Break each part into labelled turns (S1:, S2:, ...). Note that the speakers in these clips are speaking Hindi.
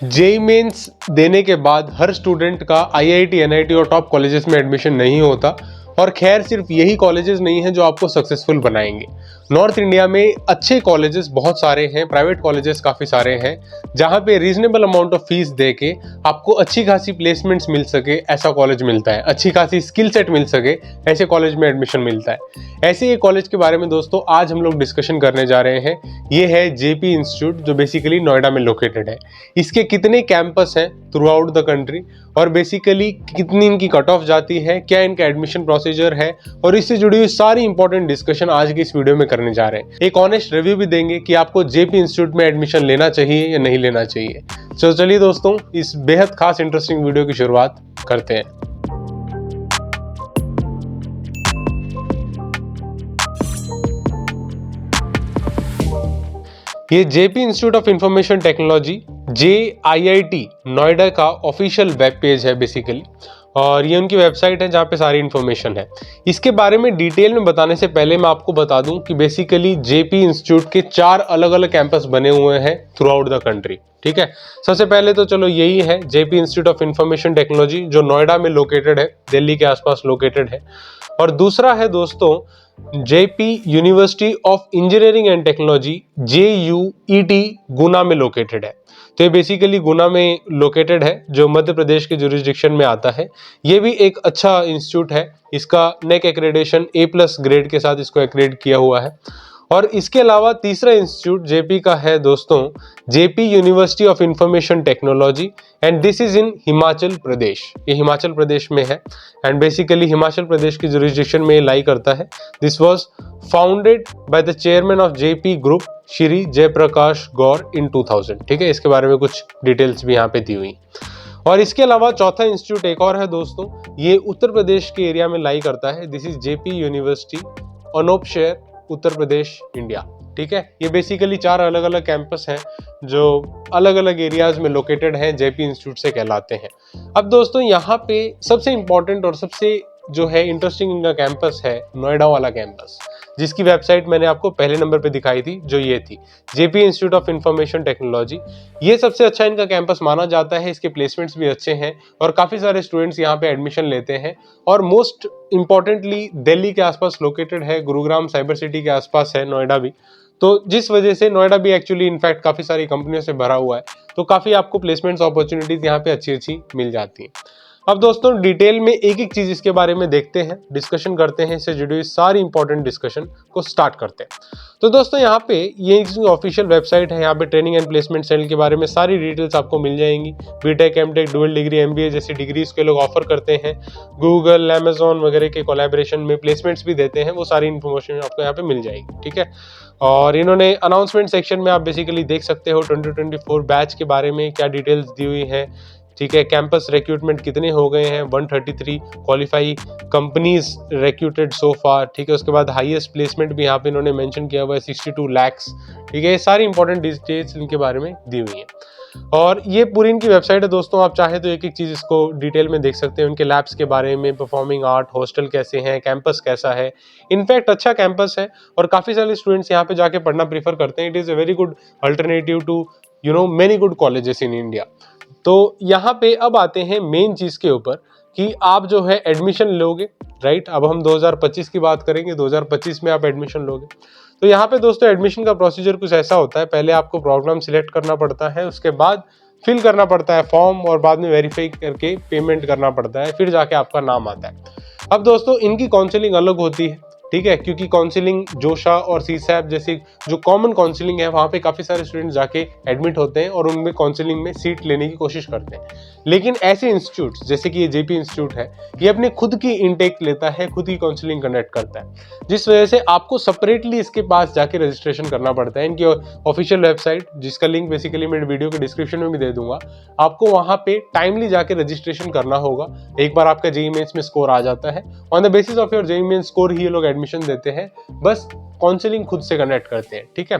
S1: जेई मेंस देने के बाद हर स्टूडेंट का आईआईटी, एनआईटी और टॉप कॉलेजेस में एडमिशन नहीं होता। और खैर सिर्फ यही कॉलेजेस नहीं हैं जो आपको सक्सेसफुल बनाएंगे। नॉर्थ इंडिया में अच्छे कॉलेजेस बहुत सारे हैं, प्राइवेट कॉलेजेस काफ़ी सारे हैं, जहाँ पे रीजनेबल अमाउंट ऑफ फीस दे के आपको अच्छी खासी प्लेसमेंट्स मिल सके ऐसा कॉलेज मिलता है, अच्छी खासी स्किल सेट मिल सके ऐसे कॉलेज में एडमिशन मिलता है। ऐसे एक कॉलेज के बारे में दोस्तों आज हम लोग डिस्कशन करने जा रहे हैं। ये है जेपी इंस्टीट्यूट, जो बेसिकली नोएडा में लोकेटेड है। इसके कितने कैंपस हैं थ्रू आउट द कंट्री, और बेसिकली कितनी इनकी कट ऑफ जाती है, क्या इनका एडमिशन प्रोसीजर है, और इससे जुड़ी हुई सारी इंपॉर्टेंट डिस्कशन आज की इस वीडियो में करने जा रहे हैं। एक ऑनेस्ट रिव्यू भी देंगे कि आपको जेपी इंस्टीट्यूट में एडमिशन लेना चाहिए या नहीं लेना चाहिए। तो चलिए दोस्तों, इस बेहद खास इंटरेस्टिंग वीडियो की शुरुआत करते हैं। ये JP institute of information technology JIIT Noida का ऑफिशियल वेब पेज है बेसिकली, और ये उनकी वेबसाइट है जहाँ पे सारी इन्फॉर्मेशन है। इसके बारे में डिटेल में बताने से पहले मैं आपको बता दूं कि बेसिकली जेपी इंस्टीट्यूट के 4 अलग अलग कैंपस बने हुए हैं थ्रू आउट द कंट्री। ठीक है, सबसे पहले तो चलो यही है JP institute of information technology, जो नोएडा में लोकेटेड है, दिल्ली के आसपास लोकेटेड है। और दूसरा है दोस्तों Jaypee university of engineering and technology, JUET, गुना में लोकेटेड है। तो ये बेसिकली गुना में लोकेटेड है, जो मध्य प्रदेश के जुरिस्डिक्शन में आता है। ये भी एक अच्छा इंस्टीट्यूट है, इसका नेक एक्रेडिटेशन A+ ग्रेड के साथ इसको एक्रेडिट किया हुआ है। और इसके अलावा तीसरा इंस्टीट्यूट जेपी का है दोस्तों, Jaypee university of information technology, and this is in Himachal Pradesh. ये हिमाचल प्रदेश में है, एंड बेसिकली हिमाचल प्रदेश की जुरिस्डिक्शन में लाई करता है। This was founded by the chairman of Jaypee group, Shri Jaiprakash Gaur, in 2000। ठीक है, इसके बारे में कुछ डिटेल्स भी यहाँ पे दी हुई। और इसके अलावा चौथा इंस्टीट्यूट एक और है दोस्तों, ये उत्तर प्रदेश के एरिया में लाई करता है। This is JP university, Anupshahr, Uttar Pradesh, India. ठीक है, ये बेसिकली 4 अलग अलग कैंपस हैं जो अलग अलग एरियाज में लोकेटेड हैं, जेपी इंस्टीट्यूट से कहलाते हैं। अब दोस्तों यहाँ पे सबसे इंपॉर्टेंट और सबसे जो है इंटरेस्टिंग इनका कैंपस है नोएडा वाला कैंपस, जिसकी वेबसाइट मैंने आपको पहले नंबर पे दिखाई थी, जो ये थी JP institute of information technology. ये सबसे अच्छा इनका कैंपस माना जाता है, इसके प्लेसमेंट्स भी अच्छे हैं और काफ़ी सारे स्टूडेंट्स यहाँ पे एडमिशन लेते हैं। और मोस्ट इंपॉर्टेंटली दिल्ली के आसपास लोकेटेड है, गुरुग्राम साइबर सिटी के आसपास है नोएडा भी, तो जिस वजह से नोएडा भी एक्चुअली इनफैक्ट काफ़ी सारी कंपनियों से भरा हुआ है, तो काफ़ी आपको प्लेसमेंट्स अपॉर्चुनिटीज़ यहाँ पे अच्छी अच्छी मिल जाती हैं। अब दोस्तों डिटेल में एक एक चीज इसके बारे में देखते हैं, डिस्कशन करते हैं, इससे जुड़ी हुई सारी इंपॉर्टेंट डिस्कशन को स्टार्ट करते हैं। तो दोस्तों यहाँ पे ये ऑफिशियल वेबसाइट है, यहाँ पे ट्रेनिंग एंड प्लेसमेंट सेल के बारे में सारी डिटेल्स आपको मिल जाएंगी। BTech, MTech, dual degree, MBA जैसी डिग्रीज के लोग ऑफर करते हैं, गूगल, अमेजॉन वगैरह के कोलैबोरेशन में प्लेसमेंट्स भी देते हैं, वो सारी इन्फॉर्मेशन आपको यहाँ पे मिल जाएगी। ठीक है, और इन्होंने अनाउंसमेंट सेक्शन में आप बेसिकली देख सकते हो 2024 बैच के बारे में क्या डिटेल्स दी हुई है। ठीक है, कैंपस रिक्रूटमेंट कितने हो गए हैं, 133 क्वालिफाई कंपनीज रिक्रूटेड सो फार। ठीक है, उसके बाद हाईएस्ट प्लेसमेंट भी यहाँ पे इन्होंने मेंशन किया हुआ है, 62 lakhs। ठीक है, ये सारी इंपॉर्टेंट डिटेल्स इनके बारे में दी हुई है, और ये पूरी इनकी वेबसाइट है दोस्तों। आप चाहे तो एक एक चीज़ इसको डिटेल में देख सकते हैं, उनके लैब्स के बारे में, परफॉर्मिंग आर्ट, हॉस्टल कैसे हैं, कैंपस कैसा है। इनफैक्ट अच्छा कैंपस है और काफ़ी सारे स्टूडेंट्स यहाँ पे जाके पढ़ना प्रीफर करते हैं। It is a very good alternative to many good colleges in India. तो यहाँ पे अब आते हैं मेन चीज़ के ऊपर कि आप जो है एडमिशन लोगे, राइट। अब हम 2025 की बात करेंगे, 2025 में आप एडमिशन लोगे। तो यहाँ पे दोस्तों एडमिशन का प्रोसीजर कुछ ऐसा होता है, पहले आपको प्रोग्राम सिलेक्ट करना पड़ता है, उसके बाद फिल करना पड़ता है फॉर्म, और बाद में वेरीफाई करके पेमेंट करना पड़ता है, फिर जाके आपका नाम आता है। अब दोस्तों इनकी काउंसलिंग अलग होती है, ठीक है, क्योंकि काउंसलिंग जोशा और सीसैप जैसी जो कॉमन काउंसलिंग है, वहाँ पे काफ़ी सारे स्टूडेंट्स जाके एडमिट होते हैं और उनमें काउंसलिंग में सीट लेने की कोशिश करते हैं। लेकिन ऐसे इंस्टीट्यूट जैसे कि ये जेपी इंस्टीट्यूट है, ये अपनी खुद की इनटेक लेता है, खुद ही काउंसलिंग कंडक्ट करता है, जिस वजह से आपको सेपरेटली इसके पास जाके रजिस्ट्रेशन करना पड़ता है। इनकी ऑफिशियल वेबसाइट, जिसका लिंक बेसिकली मैं वीडियो के डिस्क्रिप्शन में भी दे दूंगा, आपको वहाँ पे टाइमली जाके रजिस्ट्रेशन करना होगा। एक बार आपका जेईई मेंस में स्कोर आ जाता है, on the basis of your JEE mains score ही ये लोग एडमिशन देते हैं, बस काउंसलिंग खुद से कंडक्ट करते हैं। ठीक है,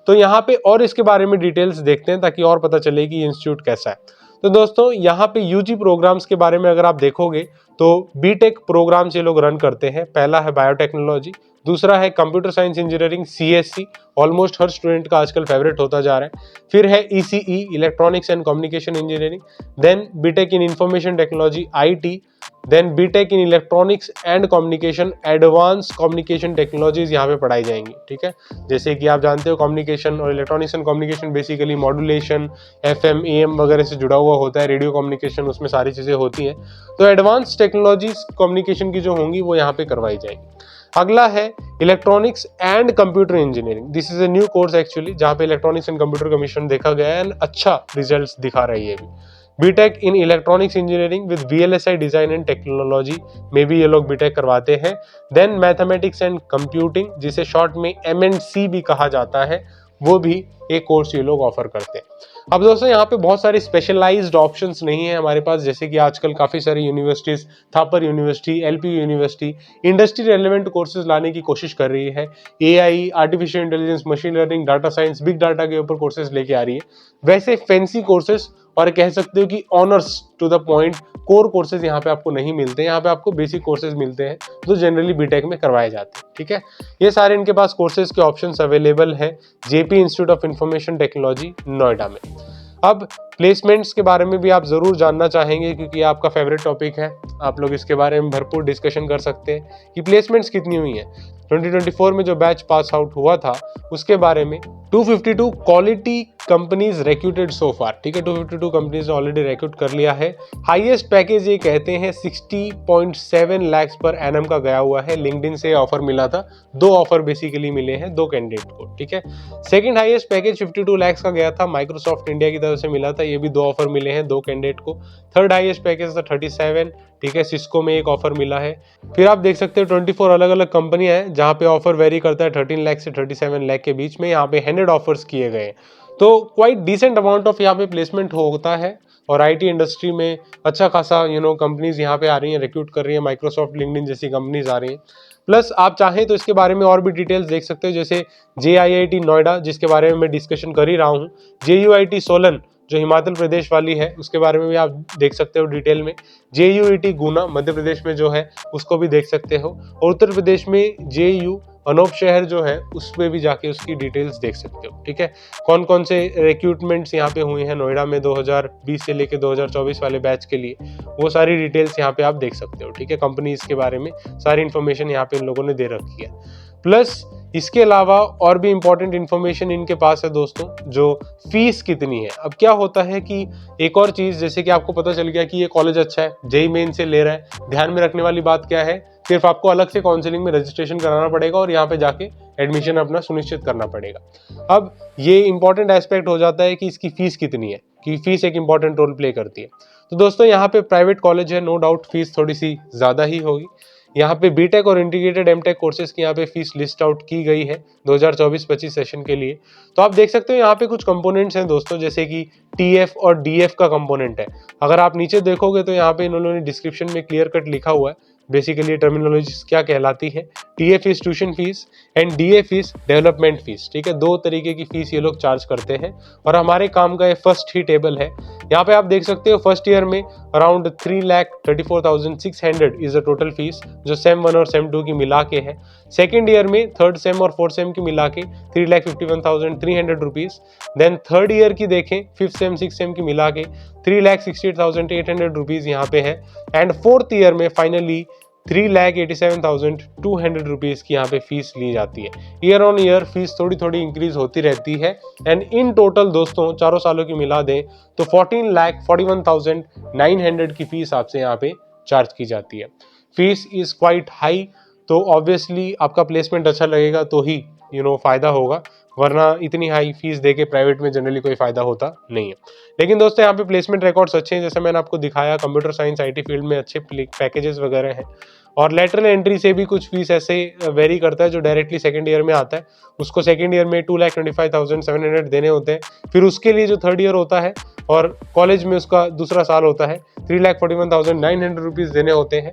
S1: तो यहाँ पे और इसके बारे में डिटेल्स देखते हैं ताकि और पता चले कि ये इंस्टीट्यूट कैसा है। तो दोस्तों यहाँ पे यूजी प्रोग्राम्स के बारे में अगर आप देखोगे तो बीटेक प्रोग्राम्स ये लोग रन करते हैं। पहला है बायोटेक्नोलॉजी, दूसरा है computer science engineering CSC, almost हर स्टूडेंट का आजकल फेवरेट होता जा रहा है। फिर है ECE, electronics and communication engineering, then BTech in information technology IT, then BTech in electronics and communication, advance communication technologies यहाँ पे पढ़ाई जाएंगी, ठीक है। जैसे कि आप जानते हो कम्युनिकेशन और electronics and communication basically modulation, FM AM वगैरह से जुड़ा हुआ होता है, रेडियो कम्युनिकेशन, उसमें सारी चीज़ें होती हैं। तो एडवांस टेक्नोलॉजीज कम्युनिकेशन की जो होंगी वो यहाँ पे करवाई जाएंगी। अगला है electronics and computer engineering. This is a new course actually, जहाँ पे इलेक्ट्रॉनिक्स एंड कंप्यूटर का मिश्रण देखा गया है एंड अच्छा रिजल्ट्स दिखा रही है। BTech in electronics engineering with VLSI design and technology में भी ये लोग बीटेक करवाते हैं। देन मैथमेटिक्स एंड कंप्यूटिंग, जिसे शॉर्ट में MNC भी कहा जाता है, वो भी एक कोर्स ये लोग ऑफर करते हैं। अब दोस्तों यहाँ पे बहुत सारी स्पेशलाइज्ड ऑप्शंस नहीं है हमारे पास, जैसे कि आजकल काफ़ी सारी universities, Thapar university, LPU university industry relevant courses लाने की कोशिश कर रही है। AI, artificial intelligence, machine learning, data science, big data के ऊपर कोर्सेज लेके आ रही है। वैसे फैंसी कोर्सेज और कह सकते हो कि honours to the point core courses यहाँ पे आपको नहीं मिलते हैं। यहाँ पे आपको बेसिक कोर्सेज मिलते हैं जो जनरली बीटेक में करवाए जाते हैं, ठीक है। ये सारे इनके पास कोर्सेज के ऑप्शंस अवेलेबल है JP institute of information technology Noida में। अब प्लेसमेंट्स के बारे में भी आप जरूर जानना चाहेंगे, क्योंकि आपका फेवरेट टॉपिक है। आप लोग इसके बारे में भरपूर डिस्कशन कर सकते हैं कि प्लेसमेंट्स कितनी हुई हैं। 2024 में जो बैच पास आउट हुआ था उसके बारे में 252 क्वालिटी कंपनीज रिक्रूटेड सो फार, ठीक है। 252 कंपनीज ने ऑलरेडी रिक्रूट कर लिया है। हाईएस्ट पैकेज ये कहते हैं 60.7 लाख पर एनम का गया हुआ है। लिंक्डइन से ऑफर मिला था, 2 ऑफर बेसिकली मिले हैं 2 कैंडिडेट को, ठीक है। सेकंड हाईएस्ट पैकेज 52 लाख का गया था, माइक्रोसॉफ्ट इंडिया की तरफ से मिला था, ये भी 2 ऑफर मिले हैं 2 कैंडिडेट को। थर्ड हाईएस्ट पैकेज था 37, ठीक है, सिस्को में एक ऑफर मिला है। फिर आप देख सकते हो 24 अलग अलग कंपनियां हैं जहां पे ऑफर वेरी करता है 13 लाख से 37 लाख के बीच में। यहाँ पे 100 ऑफर्स किए गए, तो क्वाइट डिसेंट अमाउंट ऑफ यहाँ पे प्लेसमेंट होता है। और IT इंडस्ट्री में अच्छा खासा कंपनीज यहाँ पे आ रही हैं, रिक्रूट कर रही है। माइक्रोसॉफ्ट, लिंक्डइन जैसी कंपनीज आ रही हैं। प्लस आप चाहें तो इसके बारे में और भी डिटेल्स देख सकते हो, जैसे JIIT नोएडा, जिसके बारे में मैं डिस्कशन कर ही रहा हूँ। JUIT सोलन जो हिमाचल प्रदेश वाली है, उसके बारे में भी आप देख सकते हो डिटेल में। JUET गुना मध्य प्रदेश में जो है उसको भी देख सकते हो। और उत्तर प्रदेश में JU अनूप शहर जो है उस पर भी जाके उसकी डिटेल्स देख सकते हो, ठीक है। कौन कौन से रिक्रूटमेंट्स यहाँ पे हुए हैं नोएडा में 2020 से लेके 2024 वाले बैच के लिए, वो सारी डिटेल्स यहाँ पे आप देख सकते हो, ठीक है। कंपनीज के बारे में सारी इन्फॉर्मेशन यहाँ पे इन लोगों ने दे रखी है। प्लस इसके अलावा और भी इंपॉर्टेंट इन्फॉर्मेशन इनके पास है दोस्तों, जो फीस कितनी है। अब क्या होता है कि एक और चीज़, जैसे कि आपको पता चल गया कि ये कॉलेज अच्छा है, JEE मेन से ले रहा है, ध्यान में रखने वाली बात क्या है, सिर्फ आपको अलग से काउंसलिंग में रजिस्ट्रेशन कराना पड़ेगा और यहाँ पे जाके एडमिशन अपना सुनिश्चित करना पड़ेगा। अब ये इंपॉर्टेंट एस्पेक्ट हो जाता है कि इसकी फीस कितनी है, कि फीस एक इंपॉर्टेंट रोल प्ले करती है। तो दोस्तों यहाँ पे प्राइवेट कॉलेज है, नो डाउट फीस थोड़ी सी ज़्यादा ही होगी। यहाँ पे बीटेक और इंटीग्रेटेड एमटेक कोर्सेज की यहाँ पे फीस लिस्ट आउट की गई है 2024-25 सेशन के लिए। तो आप देख सकते हो यहाँ पे कुछ कंपोनेंट्स हैं दोस्तों, जैसे कि TF और DF का कंपोनेंट है। अगर आप नीचे देखोगे तो यहाँ पे इन्होंने डिस्क्रिप्शन में क्लियर कट लिखा हुआ है बेसिकली टर्मिनोलॉजी क्या कहलाती है। TF is tuition fees and DF is development fees, ठीक है। 2 तरीके की फीस ये लोग चार्ज करते हैं और हमारे काम का ये फर्स्ट ही टेबल है। यहाँ पे आप देख सकते हो फर्स्ट ईयर में around 3,34,600 is the total fees, जो सेम 1 और सेम 2 की मिला के है। सेकेंड ईयर में थर्ड सेम और फोर्थ सेम की मिला के 3,51,300 रुपीज। देन थर्ड ईयर की देखें, फिफ्थ सेम 6 सेम की मिला के 3,68,800 रुपीज यहाँ पे है। एंड फोर्थ ईयर में फाइनली 3,87,200 रुपीज की यहाँ पे फीस ली जाती है। ईयर ऑन ईयर फीस थोड़ी थोड़ी इंक्रीज होती रहती है। एंड इन टोटल दोस्तों चारों सालों की मिला दें तो 14,41,900 की फीस आपसे यहाँ पे चार्ज की जाती है। फीस इज क्वाइट हाई, तो ऑब्वियसली आपका प्लेसमेंट अच्छा लगेगा तो ही फायदा होगा, वरना इतनी हाई फीस देके प्राइवेट में जनरली कोई फायदा होता नहीं है। लेकिन दोस्तों यहाँ पे प्लेसमेंट रिकॉर्ड्स अच्छे हैं, जैसे मैंने आपको दिखाया कंप्यूटर साइंस IT फील्ड में अच्छे पैकेजेस वगैरह हैं। और लेटरल एंट्री से भी कुछ फीस ऐसे वेरी करता है, जो डायरेक्टली सेकंड ईयर में आता है उसको सेकंड ईयर में 2,25,700 देने होते हैं। फिर उसके लिए जो थर्ड ईयर होता है और कॉलेज में उसका दूसरा साल होता है 3,41,900 रुपीज़ देने होते हैं।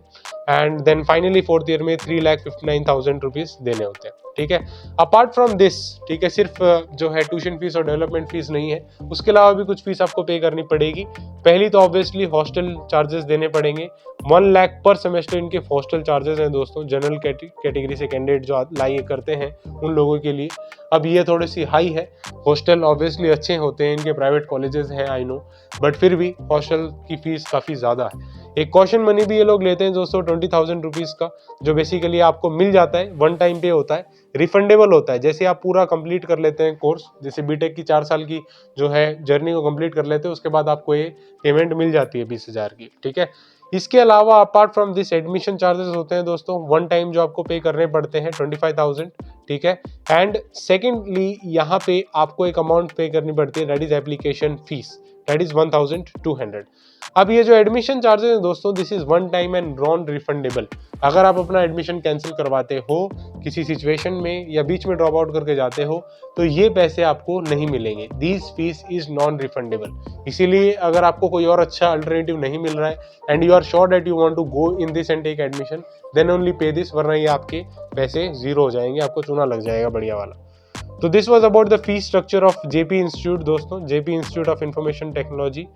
S1: And then finally fourth year में 3,59,000 रुपीज़ देने होते हैं, ठीक है। अपार्ट फ्रॉम दिस, ठीक है, सिर्फ जो है ट्यूशन फीस और डेवलपमेंट फीस नहीं है, उसके अलावा भी कुछ फीस आपको पे करनी पड़ेगी। पहली तो ऑब्वियसली हॉस्टल चार्जेस देने पड़ेंगे। 1 लाख पर सेमेस्टर इनके हॉस्टल चार्जेस हैं दोस्तों, जनरल कैटेगरी से कैंडिडेट जो अप्लाई करते हैं उन लोगों के लिए। अब ये थोड़ी सी हाई है, हॉस्टल ऑब्वियसली अच्छे होते हैं, इनके प्राइवेट कॉलेजेस हैं आई नो, बट फिर भी हॉस्टल की फीस काफ़ी ज़्यादा है। एक कॉशन मनी भी ये लोग लेते हैं दोस्तों 20,000 रुपीज़ का, जो बेसिकली आपको मिल जाता है, वन टाइम पे होता है, रिफंडेबल होता है। जैसे आप पूरा कंप्लीट कर लेते हैं कोर्स, जैसे बीटेक की 4 साल की जो है जर्नी को कंप्लीट कर लेते हैं, उसके बाद आपको ये पेमेंट मिल जाती है 20,000 की, ठीक है। इसके अलावा apart from this admission charges होते हैं दोस्तों वन टाइम जो आपको पे करने पड़ते हैं 25,000, ठीक है। एंड सेकेंडली यहाँ पे आपको एक अमाउंट पे करनी पड़ती है, that is application fees, that is 1,200। अब ये जो एडमिशन चार्जेस हैं दोस्तों, this is one time and non refundable. अगर आप अपना एडमिशन कैंसिल करवाते हो किसी सिचुएशन में या बीच में ड्रॉप आउट करके जाते हो तो ये पैसे आपको नहीं मिलेंगे, this fees is non refundable. इसीलिए अगर आपको कोई और अच्छा अल्टरनेटिव नहीं मिल रहा है and you are sure that you want to go in this and take admission, then only pay this, वरना ये आपके पैसे जीरो हो जाएंगे, आपको चूना लग जाएगा बढ़िया वाला। तो this was about the fee structure of Jaypee institute दोस्तों, Jaypee institute of information technology,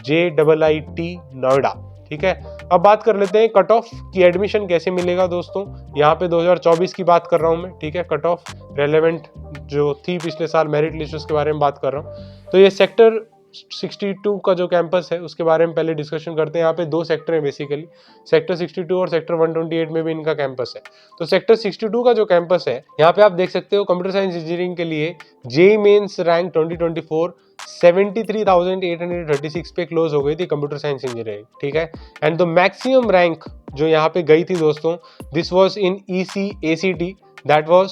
S1: JIIT Noida, ठीक है। अब बात कर लेते हैं कट ऑफ की, एडमिशन कैसे मिलेगा दोस्तों। यहाँ पे 2024 की बात कर रहा हूँ मैं, ठीक है। कट ऑफ रेलेवेंट जो थी पिछले साल मेरिट लिस्ट, उसके बारे में बात कर रहा हूँ। तो ये सेक्टर 62 का जो कैंपस है उसके बारे में पहले डिस्कशन करते हैं। यहाँ पे 2 सेक्टर है बेसिकली, सेक्टर 62 और सेक्टर 128 में भी इनका कैंपस है। तो सेक्टर 62 का जो कैंपस है, यहाँ पे आप देख सकते हो कंप्यूटर साइंस इंजीनियरिंग के लिए जेईई मेंस रैंक 2024 73,836 पे क्लोज हो गई थी कंप्यूटर साइंस इंजीनियरिंग, ठीक है। एंड द मैक्सिमम रैंक जो यहाँ पे गई थी दोस्तों, this was in ECACT, that was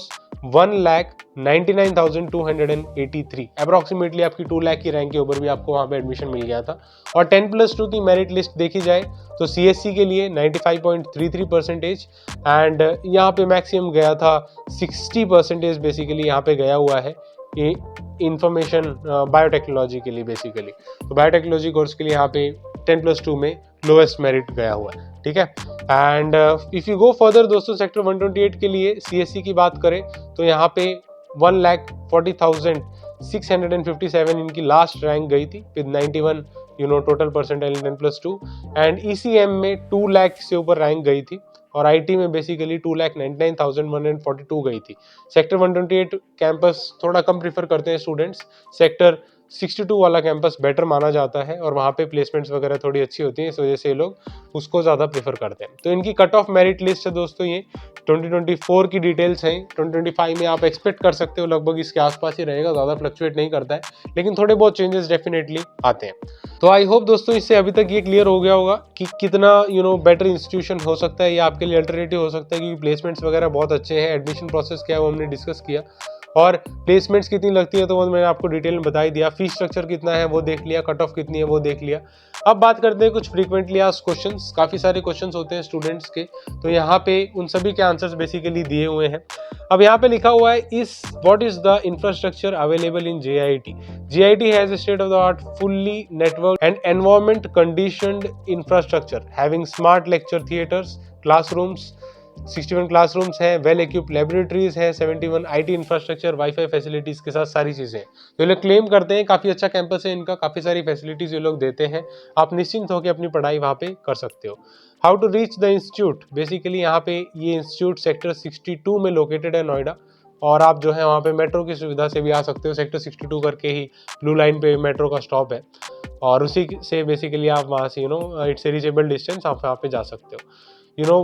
S1: 1,99,283, approximately आपकी 2 लाख की रैंक के ऊपर भी आपको वहाँ पे एडमिशन मिल गया था। और 10+2 की मेरिट लिस्ट देखी जाए तो CSC के लिए 95.33% एंड यहाँ पे मैक्सिमम गया था 60% बेसिकली यहाँ पे गया हुआ है इंफॉर्मेशन बायोटेक्नोलॉजी के लिए बेसिकली। तो बायोटेक्नोलॉजी कोर्स के लिए यहाँ पे 10+2 में लोएस्ट मेरिट गया हुआ है, ठीक है। And if you go further दोस्तों, सेक्टर 128 के लिए CSC की बात करें तो यहाँ पे 1,40,657 इनकी लास्ट रैंक गई थी with 91 total percentile 10+2। And ECM में 2 लाख से ऊपर रैंक गई थी और IT में बेसिकली 2,99,142 गई थी। सेक्टर 128 कैंपस थोड़ा कम प्रीफर करते हैं स्टूडेंट्स, सेक्टर 62 वाला कैंपस बेटर माना जाता है और वहाँ पे प्लेसमेंट्स वगैरह थोड़ी अच्छी होती हैं, इस वजह से ये लोग उसको ज़्यादा प्रेफर करते हैं। तो इनकी कट ऑफ मेरिट लिस्ट है दोस्तों, ये 2024 की डिटेल्स हैं। 2025 में आप एक्सपेक्ट कर सकते हो लगभग इसके आसपास ही रहेगा, ज़्यादा फ्लक्चुएट नहीं करता है, लेकिन थोड़े बहुत चेंजेस डेफिनेटली आते हैं। तो आई होप दोस्तों इससे अभी तक ये क्लियर हो गया होगा कि कितना बेटर इंस्टीट्यूशन हो सकता है या आपके लिए अल्टरनेटिव हो सकता है, क्योंकि प्लेसमेंट्स वगैरह बहुत अच्छे हैं। एडमिशन प्रोसेस क्या है वो हमने डिस्कस किया, और प्लेसमेंट्स कितनी लगती है तो वो मैंने आपको डिटेल में बता ही दिया। फीस स्ट्रक्चर कितना है वो देख लिया, कट ऑफ कितनी है वो देख लिया। अब बात करते हैं कुछ फ्रीक्वेंटली आस्क्ड क्वेश्चंस। काफ़ी सारे क्वेश्चंस होते हैं स्टूडेंट्स के, तो यहाँ पे उन सभी के आंसर्स बेसिकली दिए हुए हैं। अब यहाँ पे लिखा हुआ है what is the infrastructure available in JIIT। JIIT has state of the art fully network and environment conditioned infrastructure having smart lecture theatres, classrooms, 61 classrooms हैं, वेल इक्विप्ड लेबोरेटरीज हैं, 71 IT इंफ्रास्ट्रक्चर, वाईफाई फैसिलिटीज के साथ सारी चीज़ें। तो ये लोग क्लेम करते हैं काफ़ी अच्छा कैंपस है इनका, काफ़ी सारी फैसिलिटीज ये लोग देते हैं, आप निश्चिंत होकर अपनी पढ़ाई वहाँ पे कर सकते हो। How to reach the institute, basically यहाँ पे ये इंस्टीट्यूट सेक्टर 62 में लोकेटेड है नोएडा, और आप जो है वहाँ पे मेट्रो की सुविधा से भी आ सकते हो। सेक्टर 62 करके ही ब्लू लाइन पे मेट्रो का स्टॉप है और उसी से बेसिकली आप वहाँ से इट्स ए रीचेबल डिस्टेंस, आप वहाँ पे जा सकते हो।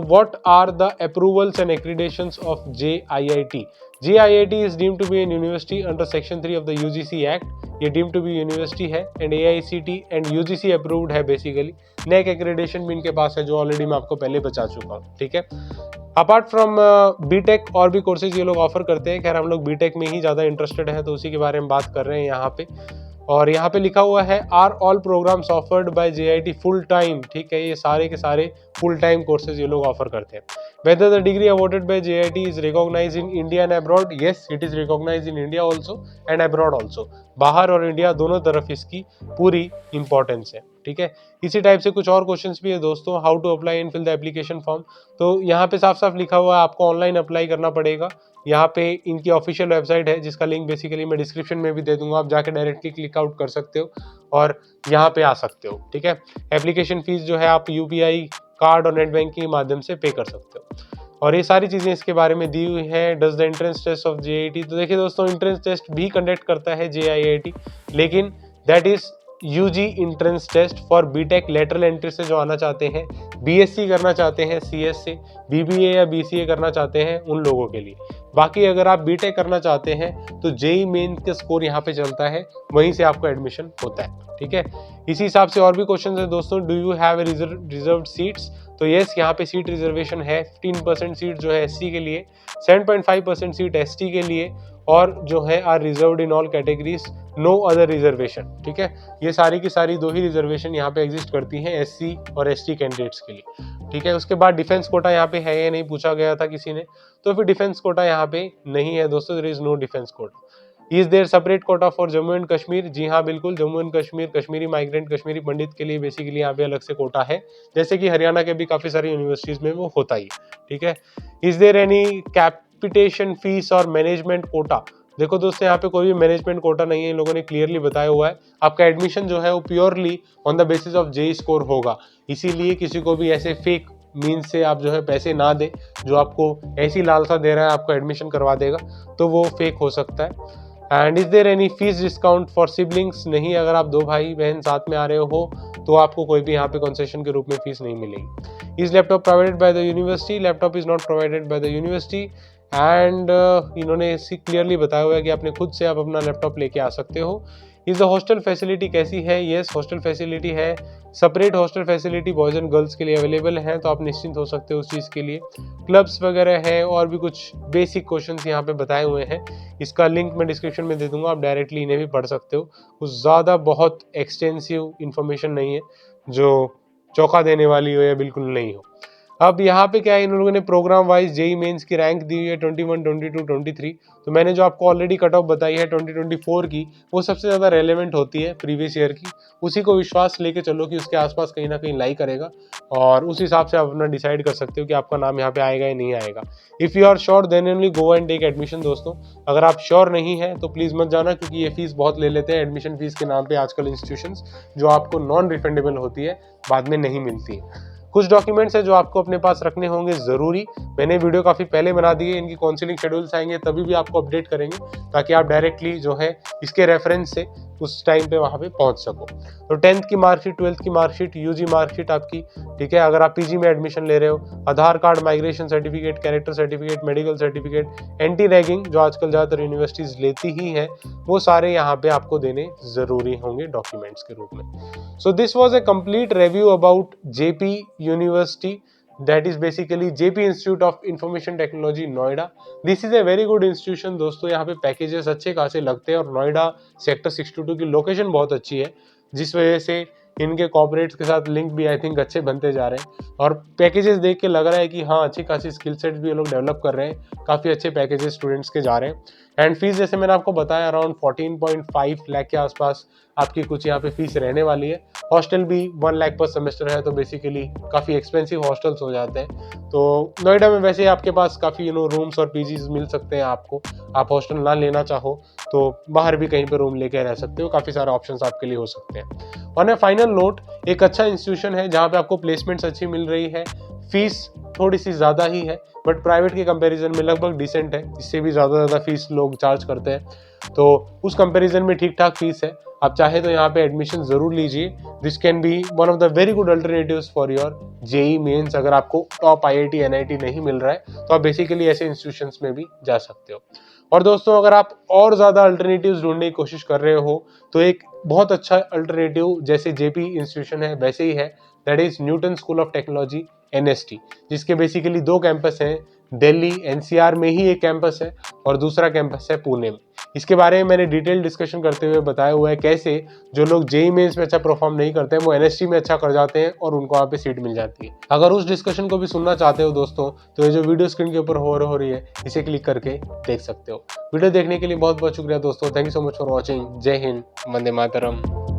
S1: What are the approvals and accreditations of JIIT? JIIT is deemed to be an university under Section 3 of the UGC Act. ये deemed to be university है and AICT and UGC approved है बेसिकली। NAAC accreditation भी इनके पास है जो ऑलरेडी मैं आपको पहले बता चुका हूँ, ठीक है। अपार्ट फ्रॉम BTech और भी कोर्सेज ये लोग ऑफर करते हैं, खैर हम लोग BTech में ही ज़्यादा इंटरेस्टेड हैं तो उसी के बारे में बात कर रहे हैं यहाँ पे। और यहाँ पे लिखा हुआ है are all programmes offered by JIIT full time, ठीक है। ये सारे के सारे फुल टाइम कोर्सेज ये लोग ऑफर करते हैं। Whether the degree awarded by JIT is recognized in India and abroad? Yes, it is recognized in India also and abroad also. बाहर और इंडिया दोनों तरफ इसकी पूरी इंपॉर्टेंस है, ठीक है। इसी टाइप से कुछ और क्वेश्चंस भी है दोस्तों। How to apply and fill the application form, तो यहाँ पे साफ साफ लिखा हुआ है आपको ऑनलाइन अप्लाई करना पड़ेगा। यहाँ पे इनकी ऑफिशियल वेबसाइट है जिसका लिंक बेसिकली मैं डिस्क्रिप्शन में भी दे दूंगा, आप जाके डायरेक्टली क्लिक आउट कर सकते हो और यहाँ पे आ सकते हो, ठीक है। एप्लीकेशन फीस जो है आप यूपीआई कार्ड और नेट बैंकिंग के माध्यम से पे कर सकते हो और ये सारी चीज़ें इसके बारे में दी हुई है। Does the entrance test of JIT, तो देखिए दोस्तों एंट्रेंस टेस्ट भी कंडक्ट करता है जेआईआईटी, लेकिन that is UG entrance test for BTech lateral entry से जो आना चाहते हैं, बीएससी करना चाहते हैं सीएस से, बीबीए या बीसीए करना चाहते हैं उन लोगों के लिए। बाकी अगर आप बीटेक करना चाहते हैं तो जेई मेन का स्कोर यहाँ पे चलता है, वहीं से आपको एडमिशन होता है, ठीक है। इसी हिसाब से और भी क्वेश्चन है दोस्तों। Do you have reserved seats, तो यस यहाँ पे सीट रिजर्वेशन है। 15% सीट जो है एससी के लिए, 7.5% सीट एसटी के लिए और जो है are reserved in all categories, no other reservation, ठीक है। ये सारी की सारी दो ही रिजर्वेशन यहाँ पे एग्जिस्ट करती हैं एससी और एसटी कैंडिडेट्स के लिए, ठीक है। उसके बाद डिफेंस कोटा यहाँ पे है या नहीं पूछा गया था किसी ने, तो फिर डिफेंस कोटा यहाँ पे नहीं है दोस्तों, there is no defence quota. Is there separate quota for Jammu and Kashmir, जी हाँ बिल्कुल, जम्मू एंड कश्मीर कश्मीरी माइग्रेंट कश्मीरी पंडित के लिए बेसिकली यहाँ पे अलग से कोटा है, जैसे कि हरियाणा के भी काफी सारी यूनिवर्सिटीज में वो होता ही है, ठीक है। Is there any capitation fee और मैनेजमेंट कोटा, देखो दोस्तों यहाँ पे कोई भी मैनेजमेंट कोटा नहीं है, इन लोगों ने क्लियरली बताया हुआ है। आपका एडमिशन जो है वो purely on the basis of JEE score होगा, इसीलिए किसी को भी ऐसे फेक मीन्स से आप जो है पैसे ना दे, जो आपको ऐसी लालसा दे रहा है आपको एडमिशन करवा देगा, तो वो फेक हो सकता है। And is there any fee discount for siblings, नहीं, अगर आप दो भाई बहन साथ में आ रहे हो तो आपको कोई भी यहाँ पे कंसेशन के रूप में फीस नहीं मिलेगी। Is laptop provided by the university, laptop is not provided by the university and इन्होंने क्लियरली बताया हुआ है कि आपने खुद से आप अपना लैपटॉप लेके आ सकते हो। इज द हॉस्टल फैसिलिटी कैसी है, यस हॉस्टल फैसिलिटी है, separate hostel facility boys and girls के लिए अवेलेबल है, तो आप निश्चिंत हो सकते हो उस चीज़ के लिए। क्लब्स वगैरह है और भी कुछ बेसिक क्वेश्चंस यहाँ पे बताए हुए हैं, इसका लिंक मैं डिस्क्रिप्शन में दे दूंगा, आप डायरेक्टली इन्हें भी पढ़ सकते हो। कुछ ज़्यादा बहुत एक्सटेंसिव इन्फॉर्मेशन नहीं है जो चौंका देने वाली हो या बिल्कुल नहीं हो। अब यहाँ पे क्या है, इन लोगों ने प्रोग्राम वाइज जेई मेंस की रैंक दी हुई है 21, 22, 23, तो मैंने जो आपको ऑलरेडी कट ऑफ बताई है 2024 की, वो सबसे ज़्यादा रेलेवेंट होती है प्रीवियस ईयर की, उसी को विश्वास लेके चलो कि उसके आसपास कहीं ना कहीं लाई करेगा और उस हिसाब से आप अपना डिसाइड कर सकते हो कि आपका नाम यहाँ पे आएगा या नहीं आएगा। If you are sure then only go and take admission दोस्तों, अगर आप श्योर नहीं है तो प्लीज़ मत जाना, क्योंकि ये फीस बहुत ले लेते हैं एडमिशन फीस के नाम पे आजकल इंस्टीट्यूशंस, जो आपको नॉन रिफंडेबल होती है, बाद में नहीं मिलती है। कुछ डॉक्यूमेंट्स है जो आपको अपने पास रखने होंगे ज़रूरी, मैंने वीडियो काफ़ी पहले बना दी है, इनकी काउंसलिंग शेड्यूल्स आएंगे तभी भी आपको अपडेट करेंगे, ताकि आप डायरेक्टली जो है इसके रेफरेंस से उस टाइम पे वहाँ पे पहुँच सको। तो 10th की मार्कशीट, 12th की मार्कशीट, यूजी मार्कशीट आपकी, ठीक है। अगर आप पीजी में एडमिशन ले रहे हो, Aadhaar card, migration certificate, character certificate, medical certificate, anti ragging जो आजकल ज़्यादातर यूनिवर्सिटीज़ लेती ही हैं, वो सारे यहाँ पे आपको देने ज़रूरी होंगे डॉक्यूमेंट्स के रूप में। So this was a complete review about JP university, that is basically JP Institute of Information Technology Noida. This is a very good institution दोस्तों, यहाँ पे पैकेजेस अच्छे खासे लगते हैं और नोएडा सेक्टर 62 की लोकेशन बहुत अच्छी है, जिस वजह से इनके कॉर्पोरेट्स के साथ लिंक भी आई थिंक अच्छे बनते जा रहे हैं और पैकेजेस देख के लग रहा है कि हाँ अच्छी खासी स्किल सेट्स भी ये लोग डेवलप कर रहे हैं, काफ़ी अच्छे पैकेजेस स्टूडेंट्स के जा रहे हैं। एंड फीस जैसे मैंने आपको बताया अराउंड 14.5 लाख के आसपास आपकी कुछ यहाँ पे फीस रहने वाली है। हॉस्टल भी 1 लाख पर सेमेस्टर है, तो बेसिकली काफ़ी एक्सपेंसिव हॉस्टल्स हो जाते हैं। तो नोएडा में वैसे आपके पास काफ़ी रूम्स और पीजीज मिल सकते हैं आपको, आप हॉस्टल ना लेना चाहो तो बाहर भी कहीं पे रूम लेके रह सकते हो, काफ़ी सारे ऑप्शंस आपके लिए हो सकते हैं। ऑन ए फाइनल नोट, एक अच्छा इंस्टीट्यूशन है जहाँ पे आपको प्लेसमेंट्स अच्छी मिल रही है, फीस थोड़ी सी ज़्यादा ही है बट प्राइवेट के कंपैरिजन में लगभग डिसेंट है, इससे भी ज़्यादा फीस लोग चार्ज करते हैं, तो उस कंपैरिजन में ठीक ठाक फीस है। आप चाहे तो यहाँ पे एडमिशन ज़रूर लीजिए, this can be one of the very good alternatives for your JEE Mains. अगर आपको टॉप IIT NIT नहीं मिल रहा है तो आप बेसिकली ऐसे इंस्टीट्यूशंस में भी जा सकते हो। और दोस्तों अगर आप और ज़्यादा अल्टरनेटिव्स ढूंढने की कोशिश कर रहे हो तो एक बहुत अच्छा अल्टरनेटिव जैसे JP इंस्टीट्यूशन है वैसे ही है, that is Newton school of technology NST, जिसके बेसिकली 2 कैंपस हैं, दिल्ली एनसीआर में ही एक कैंपस है और दूसरा कैंपस है पुणे में। इसके बारे में मैंने डिटेल डिस्कशन करते हुए बताया हुआ है कैसे जो लोग जेईई मेंस में अच्छा परफॉर्म नहीं करते हैं वो एनएसटी में अच्छा कर जाते हैं और उनको वहाँ पे सीट मिल जाती है। अगर उस डिस्कशन को भी सुनना चाहते हो दोस्तों तो ये जो वीडियो स्क्रीन के ऊपर हो रही है इसे क्लिक करके देख सकते हो। वीडियो देखने के लिए बहुत बहुत शुक्रिया दोस्तों। Thank you so much for watching. जय हिंद, वंदे मातरम।